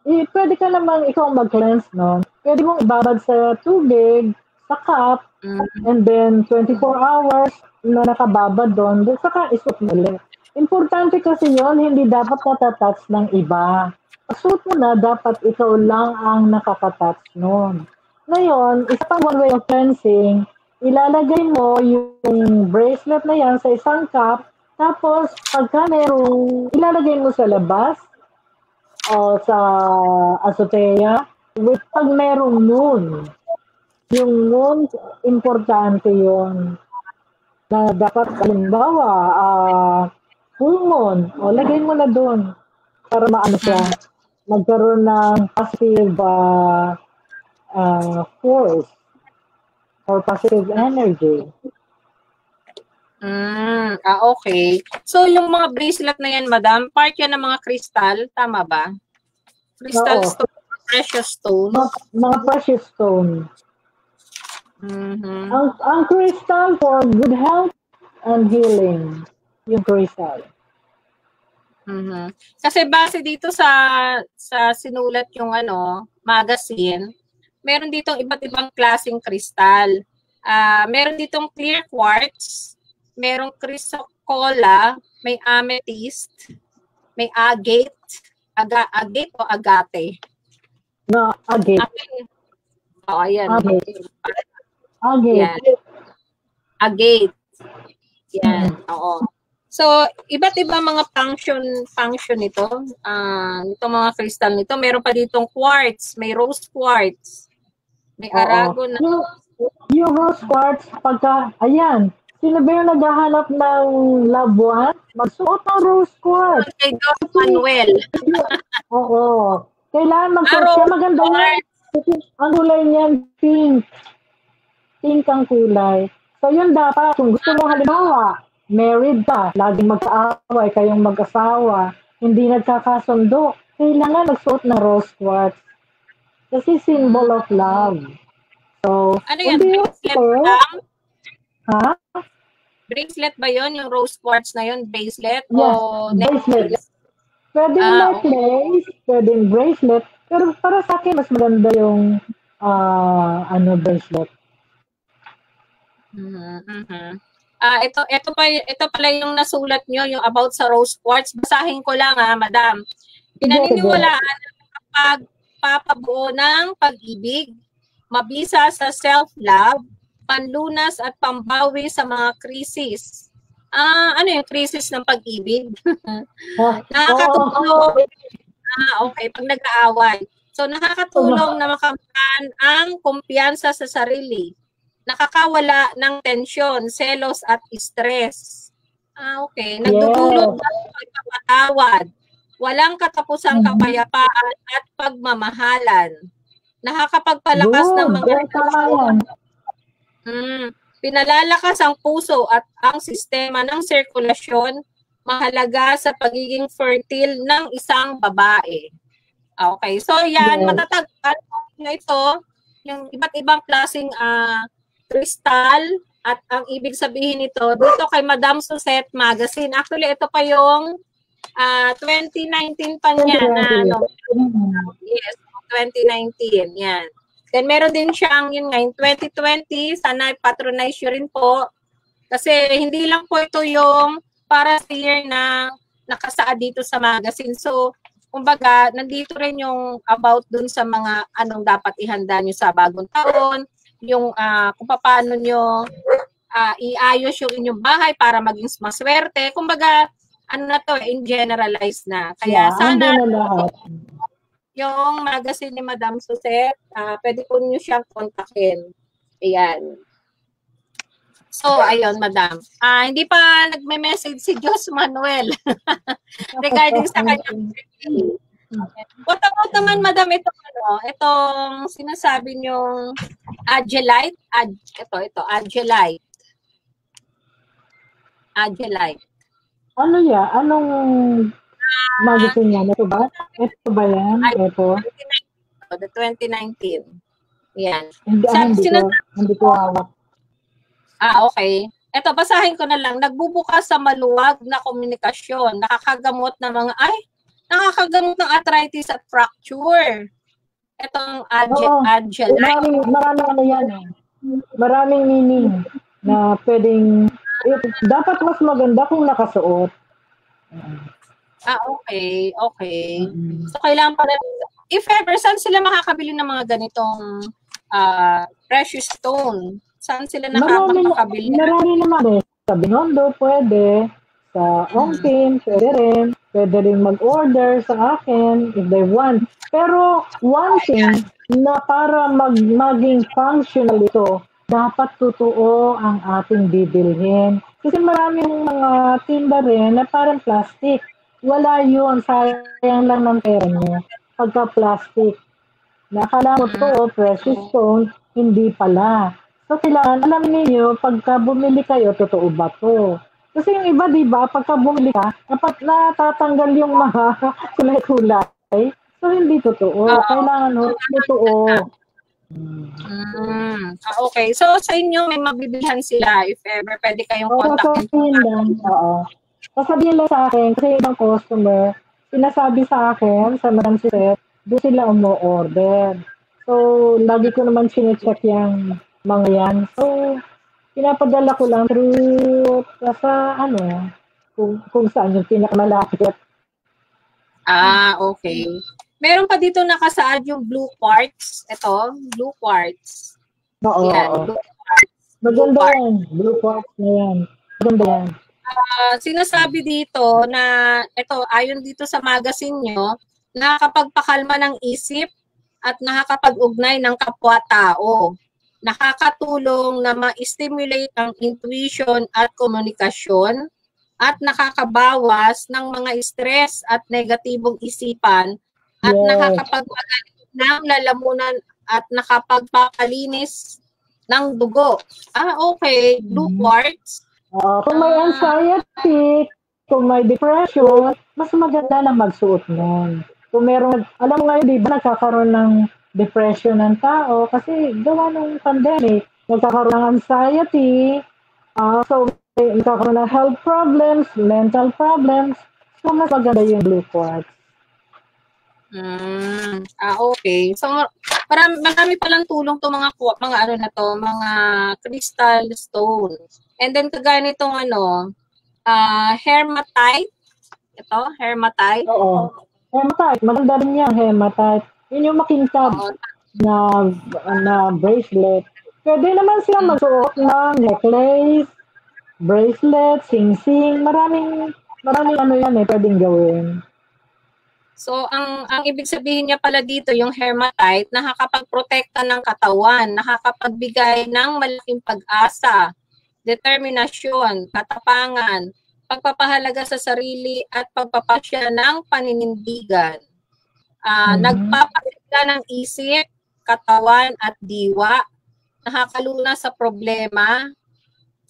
Pwede ka namang ikaw mag-cleanse, no? Pwede mong ibabad sa tubig, sa cup, and then 24 hours na nakababad doon, saka isuot mo ulit. Importante kasi yon, hindi dapat natatouch ng iba. Pag-suot mo na, dapat ikaw lang ang nakakatouch nun. Ngayon, isa pang one way of cleansing, ilalagay mo yung bracelet na yan sa isang cup, Tapos, pagka merong, ilalagay mo sa labas o sa azotea, pag merong moon, yung moon, importante yun. Na dapat, halimbawa, full moon, o lagay mo na doon para maano siya, magkaroon ng positive force or positive energy. Okay. So, yung mga bracelet na yan, madam, part yan ng mga crystal, tama ba? Crystal stone, precious stone? Mga precious stone. Ang crystal for good health and healing. Yung crystal. Kasi base dito sa sinulat yung magazine, meron ditong iba't ibang klaseng kristal. Meron ditong clear quartz, merong chrysocolla, may amethyst, may agate, agate o agate? No, agate. Ayan. Agate. Yan. Agate. Yan, oo. So, iba't iba mga function nito. Itong mga crystal nito, meron pa ditong quartz, may rose quartz, may aragon. Yung rose quartz, ayan, sino ba yung naghahanap ng loved one? Magsuot ng rose quartz. Kay Dr. Manuel. Oo. Kailangan magsuot siya. Maganda yan. Ang kulay niyan, pink. Pink ang kulay. So, yun dapat. Kung gusto mo halimbawa, married ka, laging magkaaway, kayong mag-asawa, hindi nagkakasundo, kailangan magsuot ng rose quartz. Kasi symbol of love. So, ano yan? Bracelet ba? Ha? Bracelet ba yun? Yung rose quartz na yun? Bracelet? Yes, o bracelet. Pwedeng necklace, pwedeng bracelet, pero para sa akin, mas maganda yung bracelet. Ito pala yung nasulat nyo, yung about sa rose quartz. Basahin ko lang madam. Pinaniniwalaan na pagpapabuo ng pag-ibig, mabisa sa self-love, panlunas at pambawi sa mga krisis. Ano yung krisis ng pag-ibig? Nakakatulong. Okay, pag nag-aaway. So, nakakatulong na makamtan ang kumpiyansa sa sarili. Nakakawala ng tensyon, selos at stress. Okay. Nagdudulot ng pagpapatawad. Walang katapusang kapayapaan at pagmamahalan. Nakakapagpalakas ng mga relasyon. Pinalalakas ang puso at ang sistema ng sirkulasyon, mahalaga sa pagiging fertile ng isang babae. Okay. So, yan, matatagpan na ito, yung iba't ibang klaseng kristal, at ang ibig sabihin nito, dito kay Madam Suzette Magazine. Actually, ito pa yung 2019 pa niya na, yes, 2019, yan. Then, meron din siyang, yun nga, 2020, sana patronize nyo rin po. Kasi, hindi lang po ito yung para sa year na nakasaad dito sa magazine. So, kumbaga, nandito rin yung about dun sa mga anong dapat ihanda nyo sa bagong taon, yung kung paano nyo iayos yung inyong bahay para maging maswerte. Kumbaga, ano na to, in generalize na. Kaya sana yung magazine ni Madam Suzette, pwede po nyo siyang kontakin. Ayan. So, ayun, Madam. Hindi pa nagme-message si Diyos Manuel regarding sa kanyang birthday. What about naman, Madam, itong sinasabi niyong Agelite? Ito, Agelite. Agelite. Ano yan? Anong magazine yan? Ito ba? Ito ba yan? Ito? The 2019. Yan. Hindi ko hawak. Okay. Ito, basahin ko na lang. Nagbubukas sa maluwag na komunikasyon. Nakakagamot ng nakakagamot ng arthritis at fracture. Itong Agelite. Maraming yan. Maraming meaning na pwedeng, dapat mas maganda kung nakasuot. Okay. So, kailangan pa rin, if ever, saan sila makakabili ng mga ganitong precious stone? Saan sila nakakabili? Marami naman Sa Binondo, pwede. Sa OMPIN, pwede rin mag-order sa akin if they want. Pero one thing na para maging functional ito, dapat totoo ang ating bibilhin. Kasi maraming mga tinda rin na parang plastic. Wala yun, sayang lang ng pera mo. Pagka plastic. Nakala mo totoo, precious stone, hindi pala. So, kailangan alam niyo pagka bumili kayo, totoo ba to? Kasi yung iba, di ba, pagka bumili ka, dapat natatanggal yung mga kulay-kulay. So, hindi totoo. Kailangan totoo. Okay. So, sa inyo, may mabibilhan sila if ever pwede kayong kontakin. Sasabihin lang, sasabihin lang sa akin, kasi ibang customer, sinasabi sa akin, sa Madam Suzette, doon sila umu-order. So, lagi ko naman sinecheck yung mga yan. So, pinapadala ko lang through sa kung saan yung pinakamalapit. Okay. Meron pa dito nakasaad yung blue quartz. Ito, blue quartz. Oo. Yan, blue quartz. Maganda yan. Blue quartz na yan. Maganda yan. Sinasabi dito na, ito, ayon dito sa magazine nyo, nakakapagpakalma ng isip at nakakapag-ugnay ng kapwa-tao. Nakakatulong na ma-stimulate ang intuition at komunikasyon at nakakabawas ng mga stress at negatibong isipan at nakakapagpagaling ng lalamunan at nakapagpapalinis ng dugo. Okay. Blue quartz. Kung may anxiety, kung may depression, mas maganda na magsuot nun. Kung meron, alam mo ngayon, di ba, nagkakaroon ng depression ng tao kasi gawa ng pandemic, nagkakaroon ng anxiety, so nagkakaroon ng health problems, mental problems, so mas maganda yung blue quartz. Okay. So marami palang tulong to mga mga crystal stone. And then kagaya nitong hematite. Ito, hematite. Oo. Hematite, maganda rin yan, hematite. Yun yung makintab na bracelet. Pwede naman sila magsuot ng necklace, bracelet, sing-sing. Maraming yan pwedeng gawin. So, ang ibig sabihin niya pala dito, yung hematite, nakakapagprotekta ng katawan, nakakapagbigay ng malaking pag-asa, determinasyon, katapangan, pagpapahalaga sa sarili at pagpapasya ng paninindigan. Nagpapasya ng isip, katawan at diwa, nakakaluna sa problema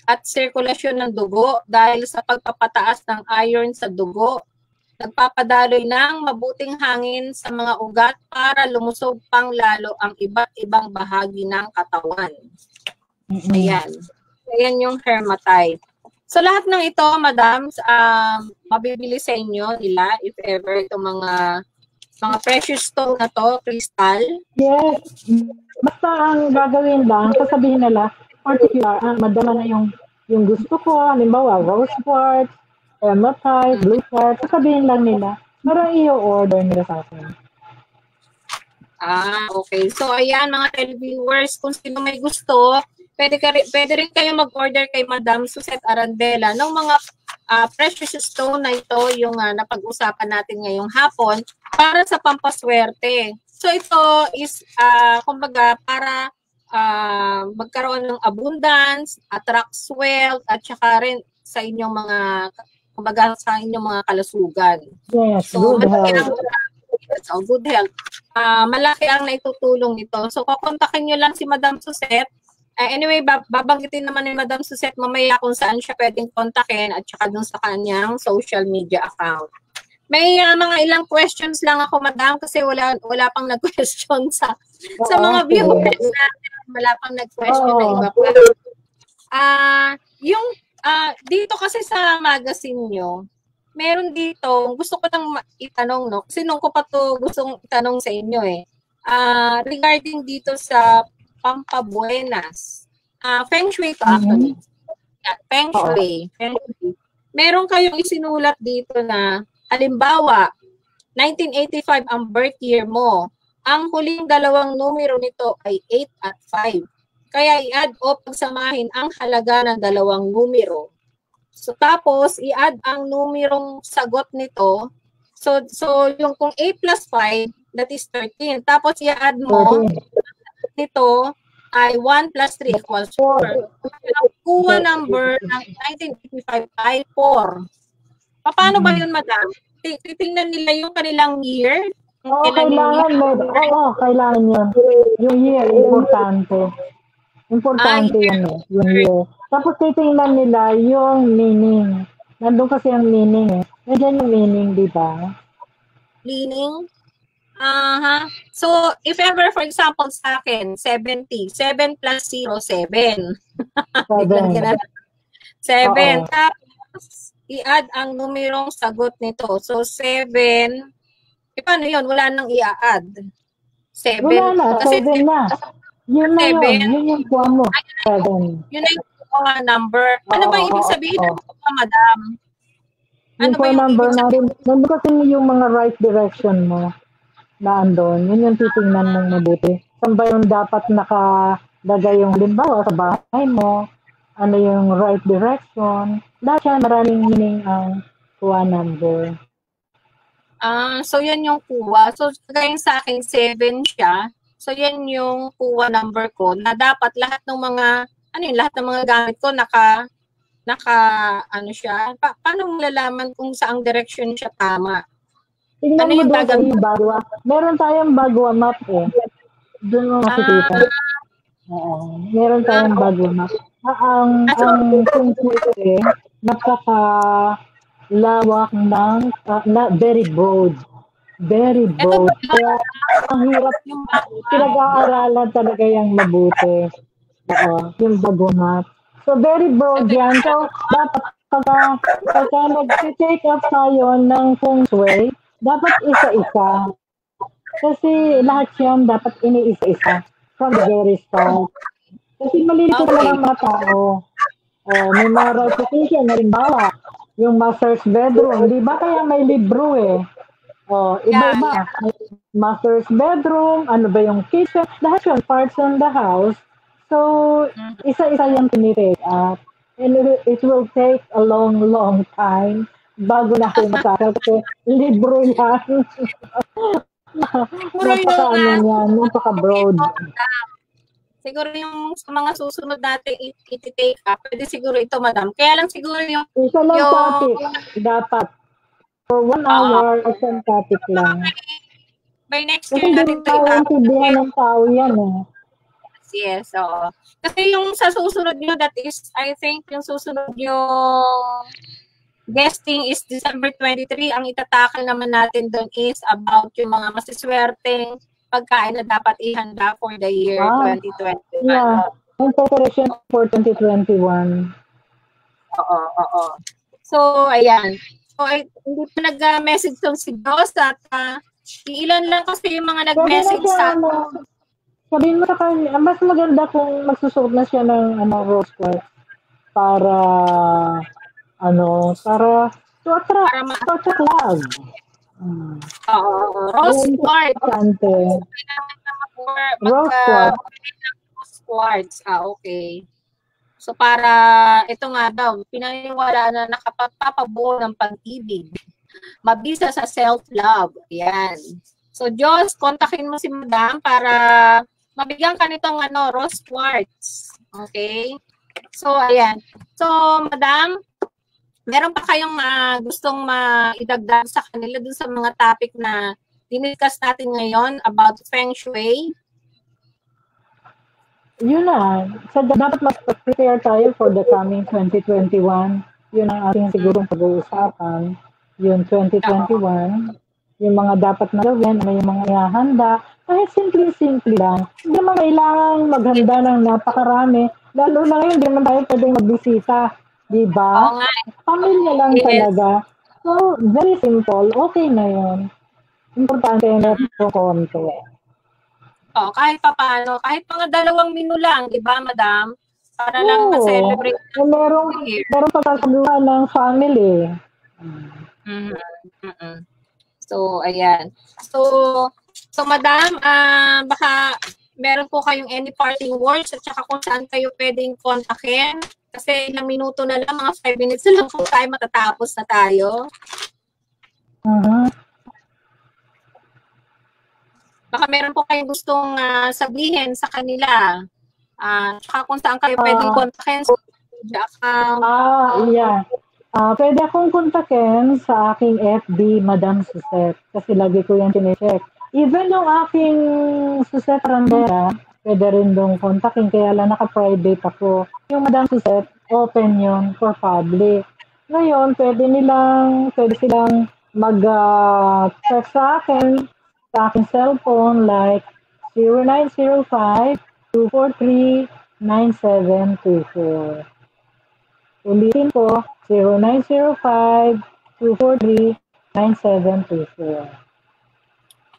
at sirkulasyon ng dugo dahil sa pagpapataas ng iron sa dugo, nagpapadaloy ng mabuting hangin sa mga ugat para lumusog pang lalo ang iba't ibang bahagi ng katawan. Ayan yung hematite. So lahat ng ito, madam, mabibili sa inyo nila if ever itong mga precious stone na to, crystal. Yes. Basta ang gagawin lang, sasabihin nila, particular, madama na yung gusto ko, halimbawa, rose quartz, hematite, blue quartz, sasabihin lang nila, parang i-order nila sa akin. Okay. So ayan mga televiewers, kung sino may gusto, pwede rin kayo mag-order kay Madam Suzette Arandela ng mga precious stone na ito, yung napag-usapan natin ngayong hapon, para sa pampaswerte. So ito is, kumbaga, para magkaroon ng abundance, attracts wealth, at saka rin sa inyong mga, kumbaga, sa inyong mga kalusugan. Yes, so, good health. Good health. Malaki ang naitutulong nito. So, kukontakin nyo lang si Madam Suzette. Anyway, babanggitin naman ni Madam Suzette mamaya kung saan siya pwedeng kontakin at saka dun sa kanyang social media account. May mga ilang questions lang ako, Madam, kasi wala pang nag-question sa mga viewers natin. Wala pang nag-question na iba pa. Dito kasi sa magazine nyo, meron dito, gusto ko nang itanong, no? Kasi nung ko pa to gustong itanong sa inyo regarding dito sa Pampabuenas. Feng Shui to actually. Feng Shui. Meron kayong isinulat dito na, halimbawa, 1985 ang birth year mo. Ang huling dalawang numero nito ay 8 at 5. Kaya i-add o pagsamahin ang halaga ng dalawang numero. So tapos i-add ang numerong sagot nito. So yung kung A plus 5, that is 13. Tapos i-add mo nito ay 1 plus 3 equals 4. Ang kuha number ng 1985 ay 4. Paano ba yun, madam? Titingnan nila yung kanilang year? Oo, kailangan yun. Yung year, importante. Importante yun eh, yung year. Tapos titingnan nila yung meaning. Nandun kasi ang meaning eh. Nandiyan yung meaning, di ba? Meaning? So, if ever, for example, sa akin, 70. 7 plus 0, 7. 7. 7. Tapos, i-add ang numerong sagot nito. So, 7. Paano yun? Wala nang i-add. 7. Wala na, kasi 7 na. Yun na 7. Yun yung kuha mo. 7. Yun na yung number. Ano ba ibig sabihin ng madam? Ano ba yung number natin? Nandun kasi yung mga right direction mo na andon. Yun yung titingnan mong mabuti. Saan ba yung dapat nakalagay yung halimbawa sa bahay mo? Ano yung right direction? Lahat yan, maraming meaning ang kuha number. So yan yung kuha. So kagaya sa akin 7 siya. So yan yung kuha number ko na dapat lahat ng mga lahat ng mga gamit ko naka siya. Paano mo lalaman kung saang direction siya tama? Tingnan mo doon yung bagwa. Meron tayong bagwa map eh. Doon mo makikita. Meron tayong bagwa map. Ang kung napaka-lawak ng very broad. Very broad. Kaya ang hirap yung pinag-aaralan talaga yung mabuti. Yung bagwa map. So, very broad yan. So, dapat pagka nag-take up tayo ng feng shui, dapat isa-isa. Kasi lahat yan dapat ini-isa-isa from the very start. Kasi malilito na lang mga tao. May mga recitation, halimbawa, yung master's bedroom. Di ba kaya may libro eh? Iba-iba. Master's bedroom, ano ba yung kitchen, lahat yun, parts on the house. So, isa-isa yung tinitake up. And it will take a long, long time bago na kayo masakal. Kasi libro yan. Napaka-broad. Siguro yung sa mga susunod natin iti-take up, pwede siguro ito, madam. Kaya lang siguro yung... Isa lang topic, dapat. For 1 hour, isang topic lang. By next year natin ito i-up. Kasi hindi ng tao yan eh. Yes, oo. Kasi yung sa susunod nyo, that is, I think, yung susunod yung guesting is December 23. Ang itatakal naman natin doon is about yung mga masiswerteng pagkain na dapat ihanda for the year 2021. Yeah, yung preparation for 2021. Oo. So, ayan. So, hindi pa nag-message tong si Dos at ilan lang kasi yung mga nag-message sa akin. Sabihin mo sa kanya, mas maganda kung magsusuot na siya ng rose quartz para to attract love. Rose quartz. Rose quartz. Okay. So para ito nga daw, pinaniniwala na nakapagpapabuo ng pag-ibig. Mabisa sa self-love. Yan. So Diyos, kontakin mo si Madam para mabigyan ka nitong rose quartz. Okay? So, ayan. So, Madam, meron pa kayong gustong maidagdag sa kanila dun sa mga topic na diniscuss natin ngayon about Feng Shui? Yun na. So, dapat mas-prepare tayo for the coming 2021. Yun ang ating sigurong pag-uusapan. Yung 2021. Yung mga dapat na gawin, yung mga ihahanda. Kahit simple-simple lang. Hindi naman kailangan maghanda ng napakarami. Lalo na ngayon, hindi naman tayo pwedeng magbisita. Diba? Pamilya lang talaga. So, very simple. Okay na yun. Importante na ito konti. Kahit paano. Kahit mga 2 minuto lang, diba, Madam? Para lang ma-celebrate. Meron pagkasaluhan ng family. So, ayan. So Madam, baka meron po kayong any parting words at saka kung saan kayo pwedeng kontakin Kasi ilang minuto na lang, mga 5 minutes na lang po tayo, matatapos na tayo. Baka meron po kayong gustong sabihin sa kanila. Tsaka kung saan kayo pwedeng kontakin sa media account. Yeah. Pwede akong kontakin sa aking FB, Madam Suzette, kasi lagi ko yan sinecheck. Even yung aking Suzette Randera, pwede rin dong kontakin, kaya lang naka-private ako. Yung Madam Suzette, open yun for public. Ngayon, pwede silang mag-text sa akin, sa aking cellphone, like 0905-243-9724. Ulitin ko, 0905-243-9724.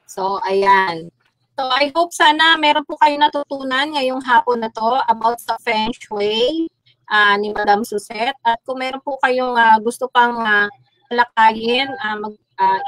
So, ayan. So, I hope sana meron po kayo natutunan ngayong hapon na to about sa Feng Shui ni Madam Suzette. At kung meron po kayong gusto pang talakayin,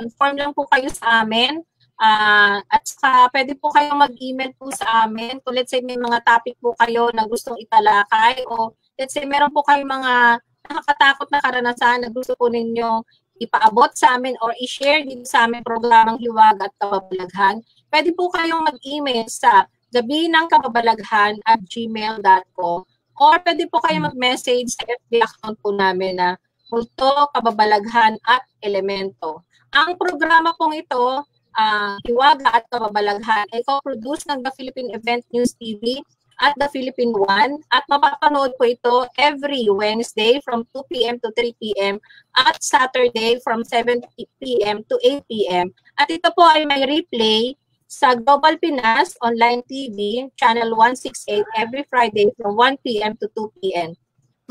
inform lang po kayo sa amin. At saka pwede po kayong mag-email po sa amin kung let's say may mga topic po kayo na gustong italakay o let's say meron po kayong mga nakakatakot na karanasan na gusto po ninyo ipaabot sa amin or i-share dito sa aming programang Hiwaga at Kababalaghan. Pwede po kayong mag-email sa gabinangkababalaghan@gmail.com or pwede po kayong mag-message sa FB account po namin na Multo, Kababalaghan at Elemento. Ang programa pong ito, Hiwaga at Kababalaghan ay co-produce ng The Philippine Event News TV at The Philippine One at mapapanood po ito every Wednesday from 2 p.m. to 3 p.m. at Saturday from 7 p.m. to 8 p.m. At ito po ay may replay sa Global Pinas Online TV, Channel 168 every Friday from 1 p.m. to 2 p.m.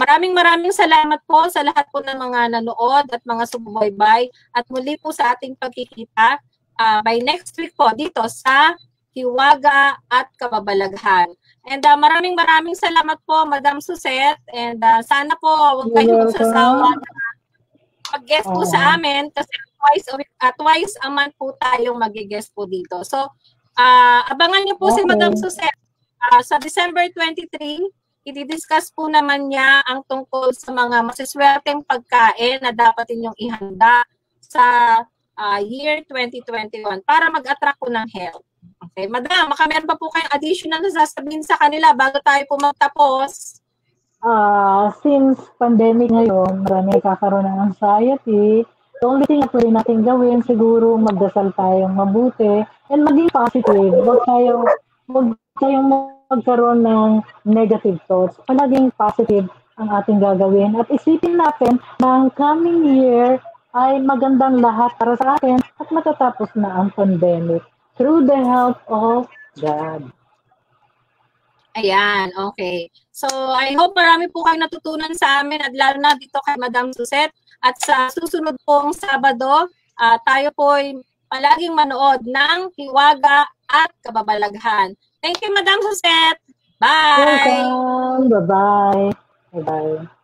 Maraming salamat po sa lahat po ng mga nanood at mga sumubaybay at muli po sa ating pagkikita by next week po dito sa Hiwaga at Kababalaghan. And maraming salamat po, Madam Suzette. And sana po huwag kayong magsasawa na mag-guest po sa amin kasi twice a month po tayong mag-guest po dito. So, abangan niyo po si Madam Suzette. Sa December 23, i-discuss po naman niya ang tungkol sa mga masiswerteng pagkain na dapat ninyong ihanda sa year 2021 para mag-attract po ng health. Okay, Madam, meron pa po kayong additional na sasabihin sa kanila bago tayo po magtapos? Since pandemic ngayon, marami nagkakaroon ng anxiety. The only thing na pwede natin gawin, siguro magdasal tayong mabuti and maging positive. Huwag tayong magkaroon ng negative thoughts. Palaging positive ang ating gagawin. At isipin natin na ang coming year ay magandang lahat para sa atin at matatapos na ang pandemic through the help of God. Ayan, okay. So, I hope marami po kayong natutunan sa amin at lalo na dito kay Madam Suzette. At sa susunod pong Sabado, tayo po ay palaging manood ng Hiwaga at Kababalaghan. Thank you, Madam Suzette. Bye! Welcome! Bye-bye! Bye-bye!